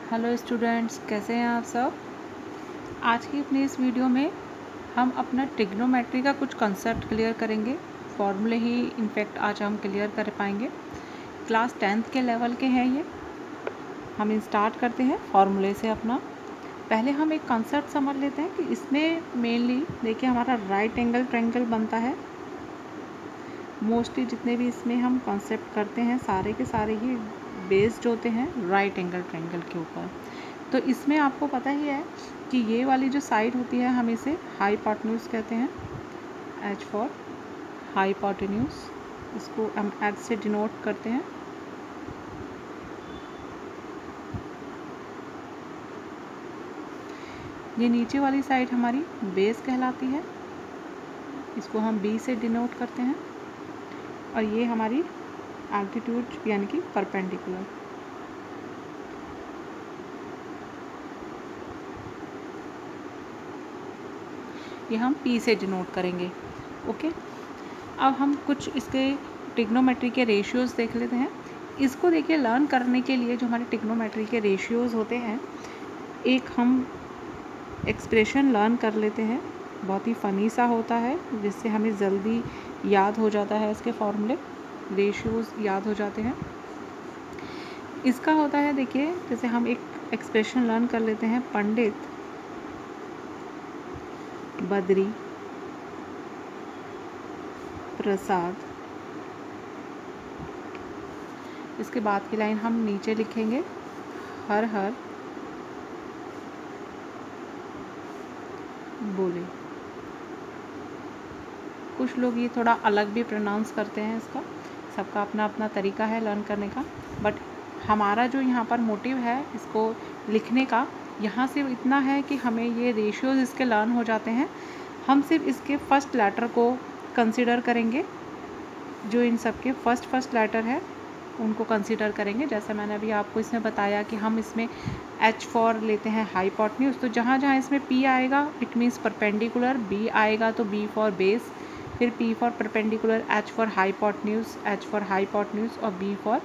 Hello students, कैसे हैं आप सब। आज की अपनी इस वीडियो में हम अपना ट्रिग्नोमेट्री का कुछ कंसेप्ट क्लियर करेंगे। फॉर्मूले ही इनफैक्ट आज हम क्लियर कर पाएंगे। क्लास 10th के लेवल के हैं ये। हम स्टार्ट करते हैं फॉर्मूले से अपना। पहले हम एक कंसेप्ट समझ लेते हैं कि इसमें मेनली देखिए हमारा राइट एंगल ट्रायंगल बनता है। मोस्टली जितने भी इसमें हम कॉन्सेप्ट करते हैं सारे के सारे ही बेस्ड होते हैं राइट एंगल ट्रायंगल के ऊपर। तो इसमें आपको पता ही है कि ये वाली जो साइड होती है हम इसे हाइपोटेन्यूज कहते हैं। एच फॉर हाइपोटेन्यूज, इसको हम एच से डिनोट करते हैं। ये नीचे वाली साइड हमारी बेस कहलाती है, इसको हम बी से डिनोट करते हैं। और ये हमारी एल्टीट्यूड यानी कि परपेंडिकुलर, ये हम पी से डिनोट करेंगे। ओके, अब हम कुछ इसके ट्रिग्नोमेट्री के रेशियोज़ देख लेते हैं। इसको देखिए लर्न करने के लिए जो हमारे ट्रिग्नोमेट्री के रेशियोज़ होते हैं, एक हम एक्सप्रेशन लर्न कर लेते हैं। बहुत ही फ़नी सा होता है जिससे हमें जल्दी याद हो जाता है, इसके फॉर्मूले रेशियोज़ याद हो जाते हैं। इसका होता है देखिए, जैसे हम एक एक्सप्रेशन लर्न कर लेते हैं, पंडित बद्री प्रसाद। इसके बाद की लाइन हम नीचे लिखेंगे, हर हर बोले। कुछ लोग ये थोड़ा अलग भी प्रोनाउंस करते हैं, इसका सबका अपना अपना तरीका है लर्न करने का। बट हमारा जो यहाँ पर मोटिव है इसको लिखने का, यहाँ सिर्फ इतना है कि हमें ये रेशियोज़ इसके लर्न हो जाते हैं। हम सिर्फ इसके फर्स्ट लेटर को कंसिडर करेंगे, जो इन सब के फर्स्ट लेटर है उनको कंसिडर करेंगे। जैसा मैंने अभी आपको इसमें बताया कि हम इसमें एच फॉर लेते हैं हाइपोटेन्यूज, तो जहाँ जहाँ इसमें पी आएगा इट मीन्स परपेंडिकुलर, बी आएगा तो बी फॉर बेस, फिर P for perpendicular, H for hypotenuse, H for hypotenuse और बी फॉर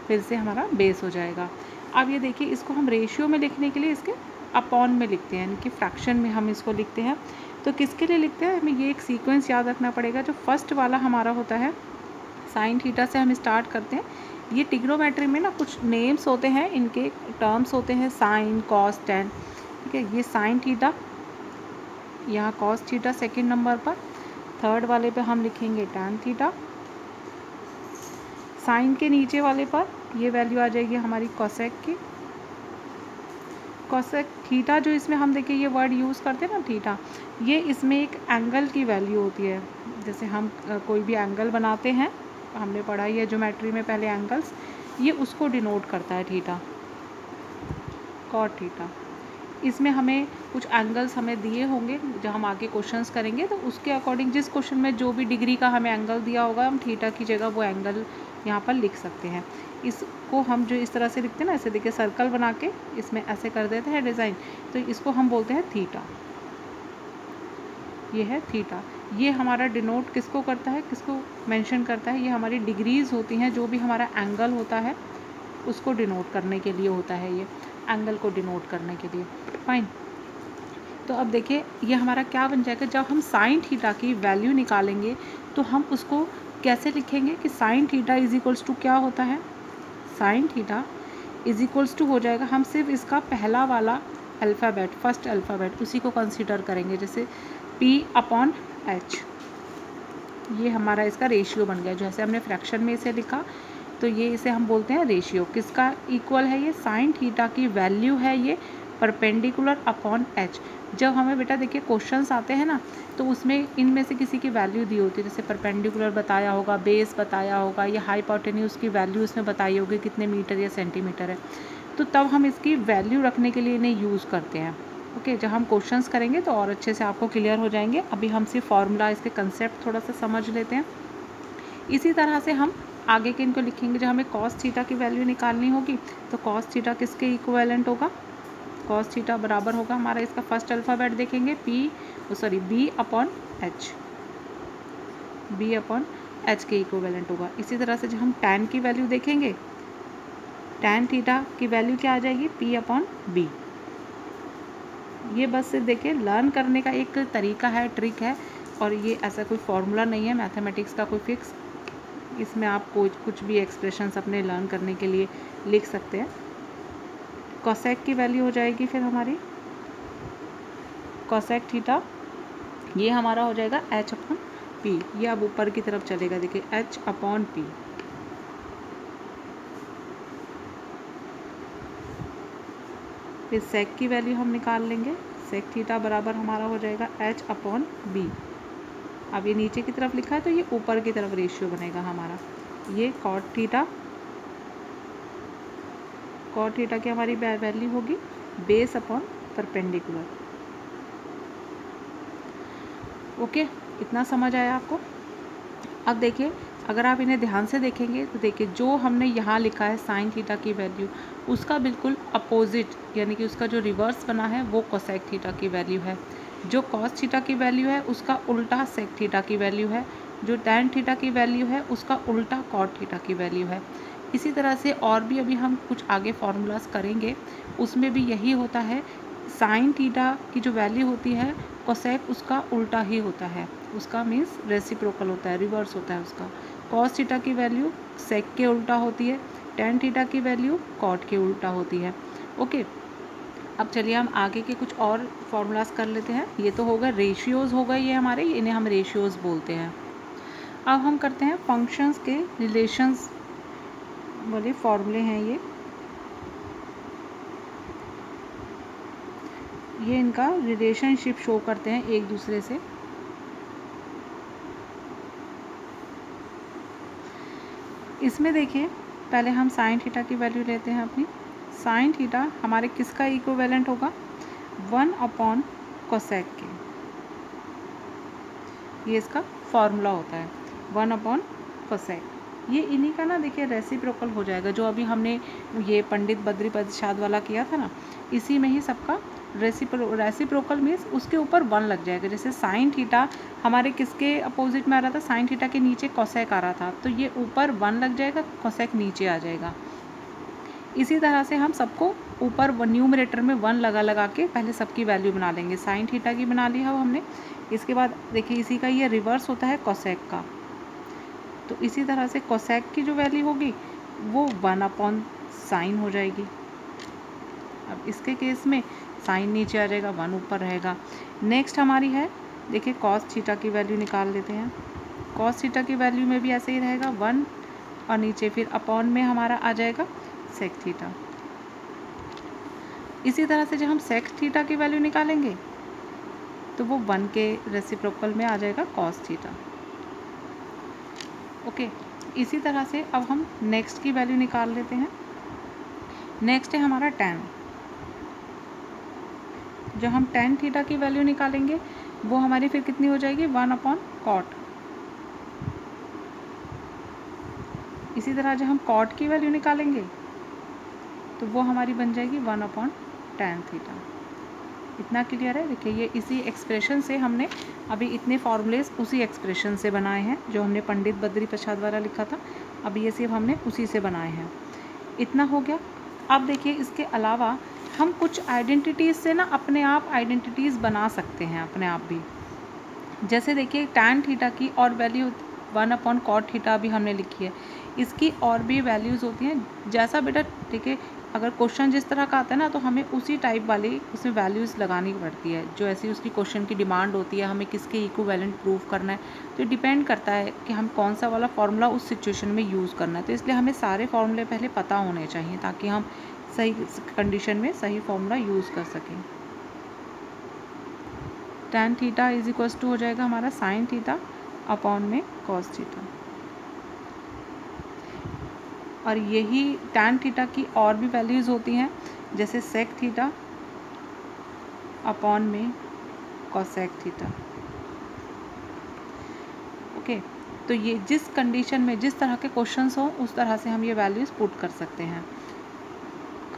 फिर से हमारा बेस हो जाएगा। अब ये देखिए, इसको हम रेशियो में लिखने के लिए इसके अपॉन में लिखते हैं, यानी कि फ्रैक्शन में हम इसको लिखते हैं। तो किसके लिए लिखते हैं, हमें ये एक सीक्वेंस याद रखना पड़ेगा। जो फर्स्ट वाला हमारा होता है साइन थीटा से हम स्टार्ट करते हैं। ये ट्रिग्नोमेट्री में ना कुछ नेम्स होते हैं, इनके टर्म्स होते हैं, साइन, कॉस, टेन। ठीक है, ये साइन थीटा, यहाँ कॉस थीटा सेकेंड नंबर पर, थर्ड वाले पे हम लिखेंगे टैन थीटा। साइन के नीचे वाले पर ये वैल्यू आ जाएगी हमारी कोसेक की। कोसेक थीटा जो इसमें हम देखिए ये वर्ड यूज़ करते हैं ना थीटा, ये इसमें एक एंगल की वैल्यू होती है। जैसे हम कोई भी एंगल बनाते हैं, हमने पढ़ा है ज्योमेट्री में पहले एंगल्स, ये उसको डिनोट करता है थीटा, कॉट थीटा। इसमें हमें कुछ एंगल्स हमें दिए होंगे, जब हम आगे क्वेश्चंस करेंगे तो उसके अकॉर्डिंग जिस क्वेश्चन में जो भी डिग्री का हमें एंगल दिया होगा, हम थीटा की जगह वो एंगल यहाँ पर लिख सकते हैं। इसको हम जो इस तरह से लिखते हैं ना, ऐसे देखिए सर्कल बना के इसमें ऐसे कर देते हैं डिज़ाइन, तो इसको हम बोलते हैं थीटा। ये है थीटा। ये हमारा डिनोट किसको करता है, किसको मेंशन करता है, ये हमारी डिग्रीज़ होती हैं। जो भी हमारा एंगल होता है उसको डिनोट करने के लिए होता है, ये एंगल को डिनोट करने के लिए। फाइन। तो अब देखिए ये हमारा क्या बन जाएगा, जब हम साइन थीटा की वैल्यू निकालेंगे तो हम उसको कैसे लिखेंगे कि sine theta is equals to क्या होता है, sine theta is equals to हो जाएगा, हम सिर्फ इसका पहला वाला अल्फ़ाबेट, फर्स्ट अल्फ़ाबेट उसी को कंसीडर करेंगे, जैसे P अपॉन H। ये हमारा इसका रेशियो बन गया। जैसे हमने फ्रैक्शन में इसे लिखा तो ये इसे हम बोलते हैं रेशियो। किसका इक्वल है, ये साइन थीटा की वैल्यू है ये परपेंडिकुलर अपॉन एच। जब हमें बेटा देखिए क्वेश्चंस आते हैं ना, तो उसमें इनमें से किसी की वैल्यू दी होती है, जैसे परपेंडिकुलर बताया होगा, बेस बताया होगा, या हाइपोटेन्यूज की वैल्यू उसमें बताई होगी कितने मीटर या सेंटीमीटर है, तो तब हम इसकी वैल्यू रखने के लिए इन्हें यूज़ करते हैं। ओके, जब हम क्वेश्चंस करेंगे तो और अच्छे से आपको क्लियर हो जाएंगे। अभी हम सिर्फ फार्मूला, इसके कंसेप्ट थोड़ा सा समझ लेते हैं। इसी तरह से हम आगे के इनको लिखेंगे। जब हमें कॉस थीटा की वैल्यू निकालनी होगी तो कॉस थीटा किसके इक्विवेलेंट होगा, कॉस थीटा बराबर होगा हमारा, इसका फर्स्ट अल्फ़ाबेट देखेंगे B upon H, B upon H के इक्विवेलेंट होगा। इसी तरह से जब हम टैन की वैल्यू देखेंगे tan थीटा की वैल्यू क्या आ जाएगी, P/B। ये बस सिर्फ देखिए लर्न करने का एक तरीका है, ट्रिक है, और ये ऐसा कोई फॉर्मूला नहीं है मैथमेटिक्स का कोई फिक्स। इसमें आप कुछ भी एक्सप्रेशंस अपने लर्न करने के लिए लिख सकते हैं। कोसेक की वैल्यू हो जाएगी फिर हमारी कोसेक थीटा, ये हमारा हो जाएगा H/P। ये अब ऊपर की तरफ चलेगा, देखिए H/P। फिर सेक की वैल्यू हम निकाल लेंगे, सेक थीटा बराबर हमारा हो जाएगा H/B। अब ये नीचे की तरफ लिखा है तो ये ऊपर की तरफ रेशियो बनेगा हमारा। ये कॉट थीटा की हमारी वैल्यू होगी बेस अपॉन परपेंडिकुलर। ओके, इतना समझ आया आपको। अब देखिए अगर आप इन्हें ध्यान से देखेंगे तो देखिए जो हमने यहाँ लिखा है साइन थीटा की वैल्यू, उसका बिल्कुल अपोजिट यानी कि उसका जो रिवर्स बना है वो कोसेक थीटा की वैल्यू है। जो कॉस थीटा की वैल्यू है उसका उल्टा सेक थीटा की वैल्यू है। जो टैन थीटा की वैल्यू है उसका उल्टा कॉट थीटा की वैल्यू है। इसी तरह से और भी अभी हम कुछ आगे फार्मूलाज करेंगे, उसमें भी यही होता है। साइन थीटा की जो वैल्यू होती है कोसेक उसका उल्टा ही होता है, उसका मीन्स रेसिप्रोकल होता है, रिवर्स होता है उसका। कॉस थीटा की वैल्यू सेक के उल्टा होती है, टैन थीटा की वैल्यू कॉट के उल्टा होती है। ओके, अब चलिए हम आगे के कुछ और फार्मूलाज कर लेते हैं। ये तो होगा रेशियोज हो गए ये हमारे, इन्हें हम रेशियोज बोलते हैं। अब हम करते हैं फंक्शंस के रिलेशंस वाले फॉर्मूले हैं ये इनका रिलेशनशिप शो करते हैं एक दूसरे से। इसमें देखिए पहले हम साइन थीटा की वैल्यू लेते हैं अपनी। साइन थीटा हमारे किसका इक्विवेलेंट होगा, 1/कोसेक के। ये इसका फॉर्मूला होता है 1/कोसेक। ये इन्हीं का ना देखिए रेसिप्रोकल हो जाएगा, जो अभी हमने ये पंडित बद्री प्रसाद वाला किया था ना, इसी में ही सबका रेसिप्रोकल मीन्स उसके ऊपर 1 लग जाएगा। जैसे साइन थीटा हमारे किसके अपोजिट में आ रहा था, साइन थीटा के नीचे कोसेक आ रहा था, तो ये ऊपर 1 लग जाएगा, कोसेक नीचे आ जाएगा। इसी तरह से हम सबको ऊपर न्यूमरेटर में 1 लगा के पहले सबकी वैल्यू बना लेंगे। साइन थीटा की बना ली है हमने। इसके बाद देखिए इसी का ये रिवर्स होता है कोसेक का, तो इसी तरह से कोसेक की जो वैल्यू होगी वो 1/साइन हो जाएगी। अब इसके केस में साइन नीचे आ जाएगा, 1 ऊपर रहेगा। नेक्स्ट हमारी है देखिए कॉस थीटा की वैल्यू निकाल लेते हैं। कॉस थीटा की वैल्यू में भी ऐसे ही रहेगा 1 और नीचे फिर अपॉन में हमारा आ जाएगा सेक थीटा। इसी तरह से जब हम सेक थीटा की वैल्यू निकालेंगे तो वो 1 के रेसिप्रोकल में आ जाएगा कॉस थीटा। ओके, इसी तरह से अब हम नेक्स्ट की वैल्यू निकाल लेते हैं। नेक्स्ट है हमारा टैन। जब हम टैन थीटा की वैल्यू निकालेंगे वो हमारी फिर कितनी हो जाएगी, 1/कॉट। इसी तरह जब हम कॉट की वैल्यू निकालेंगे तो वो हमारी बन जाएगी 1/टैन थीटा। इतना क्लियर है। देखिए ये इसी एक्सप्रेशन से हमने अभी इतने फॉर्मूलेस उसी एक्सप्रेशन से बनाए हैं जो हमने पंडित बद्री प्रसाद वाला लिखा था, अभी ये सिर्फ हमने उसी से बनाए हैं। इतना हो गया। अब देखिए इसके अलावा हम कुछ आइडेंटिटीज़ से ना अपने आप आइडेंटिटीज़ बना सकते हैं अपने आप भी। जैसे देखिए टैन थीटा की और वैल्यू 1/कॉट थीटा भी हमने लिखी है, इसकी और भी वैल्यूज़ होती हैं। जैसा बेटा देखिए अगर क्वेश्चन जिस तरह का आता है ना तो हमें उसी टाइप वाली उसमें वैल्यूज़ लगानी पड़ती है, जो ऐसी उसकी क्वेश्चन की डिमांड होती है, हमें किसके इक्विवेलेंट प्रूव करना है, तो डिपेंड करता है कि हम कौन सा वाला फार्मूला उस सिचुएशन में यूज़ करना है। तो इसलिए हमें सारे फार्मूले पहले पता होने चाहिए ताकि हम सही कंडीशन में सही फार्मूला यूज़ कर सकें। Tan theta is equals to हो जाएगा हमारा साइन थीटा अपॉन में कॉस थीटा। और यही टैन थीटा की और भी वैल्यूज़ होती हैं, जैसे सेक थीटा अपॉन में कोसेक थीटा। ओके, तो ये जिस कंडीशन में जिस तरह के क्वेश्चंस हों उस तरह से हम ये वैल्यूज़ पुट कर सकते हैं।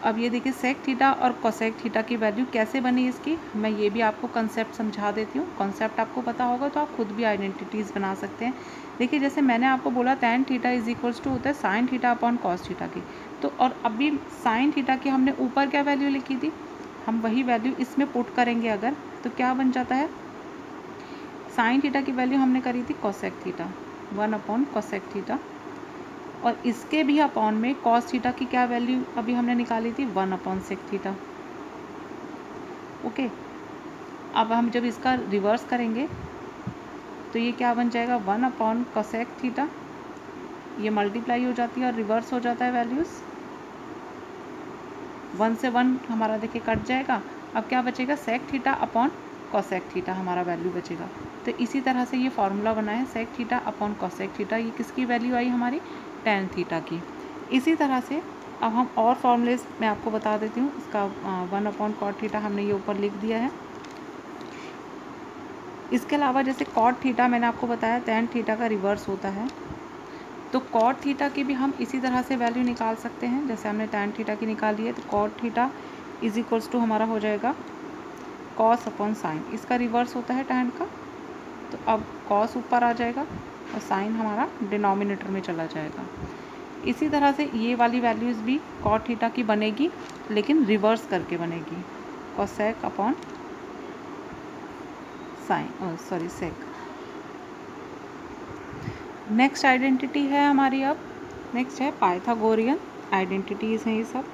अब ये देखिए सेक थीटा और कोसेक थीटा की वैल्यू कैसे बनी इसकी, मैं ये भी आपको कंसेप्ट समझा देती हूँ। कंसेप्ट आपको पता होगा तो आप खुद भी आइडेंटिटीज़ बना सकते हैं। देखिए जैसे मैंने आपको बोला tan theta is equals to होता है sine theta upon cos theta की, तो और अभी साइन थीटा की हमने ऊपर क्या वैल्यू लिखी थी, हम वही वैल्यू इसमें पुट करेंगे अगर, तो क्या बन जाता है, साइन थीटा की वैल्यू हमने करी थी cosec theta 1 upon cosec theta, और इसके भी अपॉन में कॉस थीटा की क्या वैल्यू अभी हमने निकाली थी 1 अपॉन सेक थीटा। ओके, अब हम जब इसका रिवर्स करेंगे तो ये क्या बन जाएगा 1 अपॉन कोसेक थीटा, ये मल्टीप्लाई हो जाती है और रिवर्स हो जाता है वैल्यूज़, 1 से 1 हमारा देखिए कट जाएगा। अब क्या बचेगा sec theta upon cosec theta हमारा वैल्यू बचेगा। तो इसी तरह से ये फॉर्मूला बना है sec theta upon cosec theta, ये किसकी वैल्यू आई हमारी tan थीटा की। इसी तरह से अब हम और फॉर्मूलेज मैं आपको बता देती हूँ। इसका 1 अपॉन कॉट थीटा हमने ये ऊपर लिख दिया है। इसके अलावा जैसे कॉट थीटा मैंने आपको बताया tan थीटा का रिवर्स होता है, तो कॉट थीटा की भी हम इसी तरह से वैल्यू निकाल सकते हैं। जैसे हमने tan थीटा की निकाली है, तो cot theta is equals to हमारा हो जाएगा कॉस अपॉन साइन, इसका रिवर्स होता है tan का, तो अब कॉस ऊपर आ जाएगा और साइन हमारा डिनोमिनेटर में चला जाएगा। इसी तरह से ये वाली वैल्यूज़ भी कॉट थीटा की बनेगी, लेकिन रिवर्स करके बनेगी, cosec upon sine, sorry sec. Next identity है हमारी, अब नेक्स्ट है पाइथागोरियन आइडेंटिटीज़ हैं ये सब।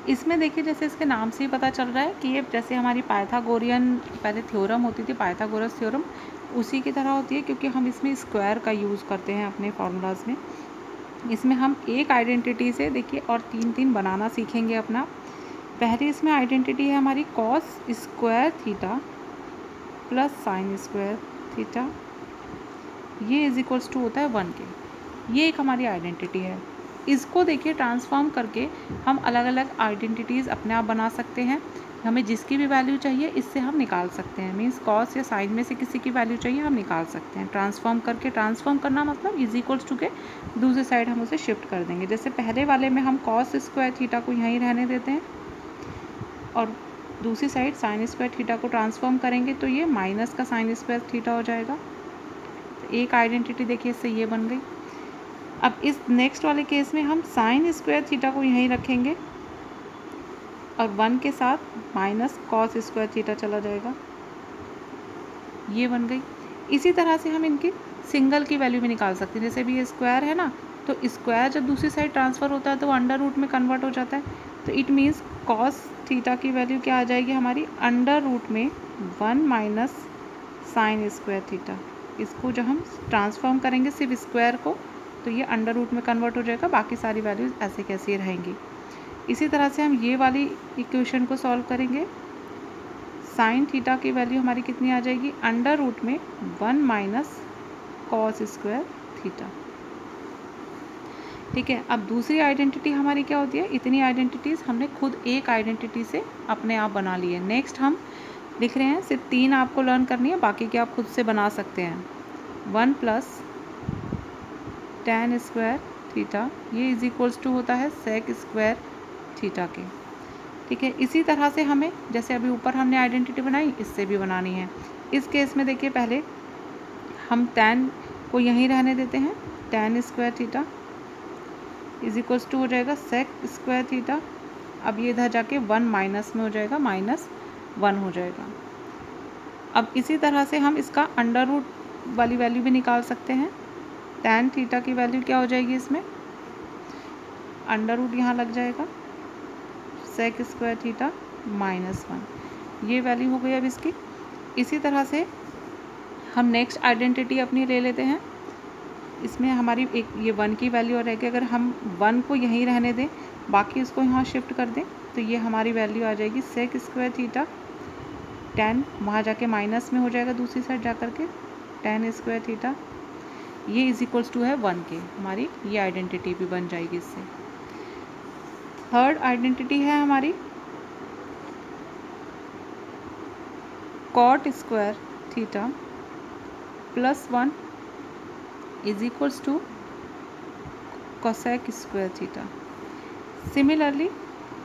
इसमें देखिए जैसे इसके नाम से ही पता चल रहा है कि ये जैसे हमारी पाइथागोरियन पहले थ्योरम होती थी, पाइथागोरस थ्योरम, उसी की तरह होती है, क्योंकि हम इसमें स्क्वायर का यूज़ करते हैं अपने फार्मूलाज में। इसमें हम एक आइडेंटिटी से देखिए और 3 बनाना सीखेंगे अपना। पहली इसमें आइडेंटिटी है हमारी cos square theta plus sine square theta, ये इज इक्वल्स टू होता है 1 के। ये एक हमारी आइडेंटिटी है। इसको देखिए ट्रांसफॉर्म करके हम अलग अलग आइडेंटिटीज़ अपने आप बना सकते हैं। हमें जिसकी भी वैल्यू चाहिए इससे हम निकाल सकते हैं, मीन्स कॉस या साइन में से किसी की वैल्यू चाहिए हम निकाल सकते हैं ट्रांसफॉर्म करके। ट्रांसफॉर्म करना मतलब इज इक्वल्स टू के दूसरी साइड हम उसे शिफ्ट कर देंगे। जैसे पहले वाले में हम कॉस स्क्वायर थीटा को यहीं रहने देते हैं और दूसरी साइड साइन स्क्वायर थीटा को ट्रांसफॉर्म करेंगे, तो ये माइनस का साइन स्क्वायर थीटा हो जाएगा। तो एक आइडेंटिटी देखिए इससे ये बन गई। अब इस नेक्स्ट वाले केस में हम साइन स्क्वायर थीटा को यहीं रखेंगे और 1 के साथ माइनस कॉस स्क्वायर थीटा चला जाएगा, ये बन गई। इसी तरह से हम इनकी सिंगल की वैल्यू भी निकाल सकते हैं। जैसे भी ये स्क्वायर है ना, तो स्क्वायर जब दूसरी साइड ट्रांसफ़र होता है तो अंडर रूट में कन्वर्ट हो जाता है। तो इट मीन्स कॉस थीटा की वैल्यू क्या आ जाएगी हमारी अंडर रूट में 1 माइनस साइन स्क्वायर थीटा। इसको जब हम ट्रांसफॉर्म करेंगे सिर्फ स्क्वायर को, तो ये अंडर रूट में कन्वर्ट हो जाएगा, बाकी सारी वैल्यूज़ ऐसे कैसे रहेंगी। इसी तरह से हम ये वाली इक्वेशन को सॉल्व करेंगे। साइन थीटा की वैल्यू हमारी कितनी आ जाएगी अंडर रूट में 1 माइनस कॉस स्क्वायर थीटा। ठीक है, अब दूसरी आइडेंटिटी हमारी क्या होती है, इतनी आइडेंटिटीज़ हमने खुद एक आइडेंटिटी से अपने आप बना ली है। नेक्स्ट हम लिख रहे हैं, सिर्फ 3 आपको लर्न करनी है, बाकी के आप खुद से बना सकते हैं। 1 प्लस tan स्क्वायर थीटा, ये इज इक्वल्स टू होता है सेक स्क्वायर थीटा के। ठीक है, इसी तरह से हमें जैसे अभी ऊपर हमने आइडेंटिटी बनाई, इससे भी बनानी है। इस केस में देखिए पहले हम tan को यहीं रहने देते हैं, tan square theta is equals to हो जाएगा सेक स्क्वायर थीटा। अब ये इधर जाके 1 माइनस में हो जाएगा, -1 हो जाएगा। अब इसी तरह से हम इसका अंडर रूट वाली वैल्यू भी निकाल सकते हैं। tan थीटा की वैल्यू क्या हो जाएगी इसमें, अंडर रूट यहाँ लग जाएगा, सेक स्क्वायर थीटा -1, ये वैल्यू हो गई अब इसकी। इसी तरह से हम नेक्स्ट आइडेंटिटी अपनी ले लेते हैं। इसमें हमारी एक ये 1 की वैल्यू और है कि अगर हम 1 को यहीं रहने दें, बाकी उसको यहाँ शिफ्ट कर दें, तो ये हमारी वैल्यू आ जाएगी सेक स्क्वायर थीटा, tan वहाँ जाके माइनस में हो जाएगा दूसरी साइड जा कर के, tan स्क्वायर थीटा, ये इज इक्वल्स टू है 1 के। हमारी ये आइडेंटिटी भी बन जाएगी इससे। थर्ड आइडेंटिटी है हमारी cot square theta +1 is equals to cosec square theta. Similarly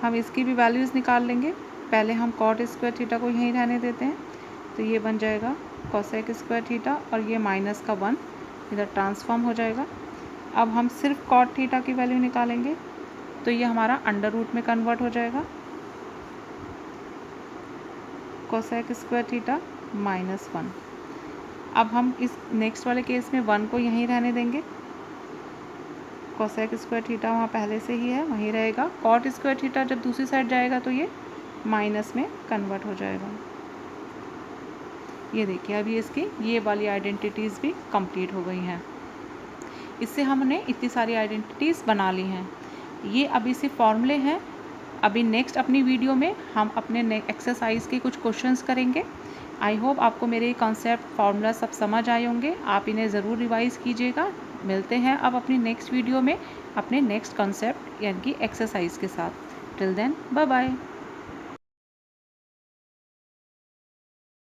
हम इसकी भी वैल्यूज़ निकाल लेंगे। पहले हम कॉट स्क्वायर थीटा को यहीं रहने देते हैं, तो ये बन जाएगा कोसेक स्क्वायर थीटा और ये -1 इधर ट्रांसफॉर्म हो जाएगा। अब हम सिर्फ कॉट थीटा की वैल्यू निकालेंगे, तो ये हमारा अंडर रूट में कन्वर्ट हो जाएगा, कोसेक स्क्वायर थीटा -1। अब हम इस नेक्स्ट वाले केस में 1 को यहीं रहने देंगे, कोसेक स्क्वायर थीटा वहाँ पहले से ही है, वहीं रहेगा। कॉट स्क्वायर थीटा जब दूसरी साइड जाएगा तो ये माइनस में कन्वर्ट हो जाएगा। ये देखिए अभी इसकी ये वाली आइडेंटिटीज़ भी कंप्लीट हो गई हैं। इससे हमने इतनी सारी आइडेंटिटीज़ बना ली हैं। ये अभी सिर्फ फॉर्मूले हैं। अभी नेक्स्ट अपनी वीडियो में हम अपने एक्सरसाइज के कुछ क्वेश्चंस करेंगे। आई होप आपको मेरे कॉन्सेप्ट फार्मूला सब समझ आए होंगे। आप इन्हें ज़रूर रिवाइज़ कीजिएगा। मिलते हैं अब अपनी नेक्स्ट वीडियो में अपने नेक्स्ट कॉन्सेप्ट यानी कि एक्सरसाइज के साथ। Till then bye bye.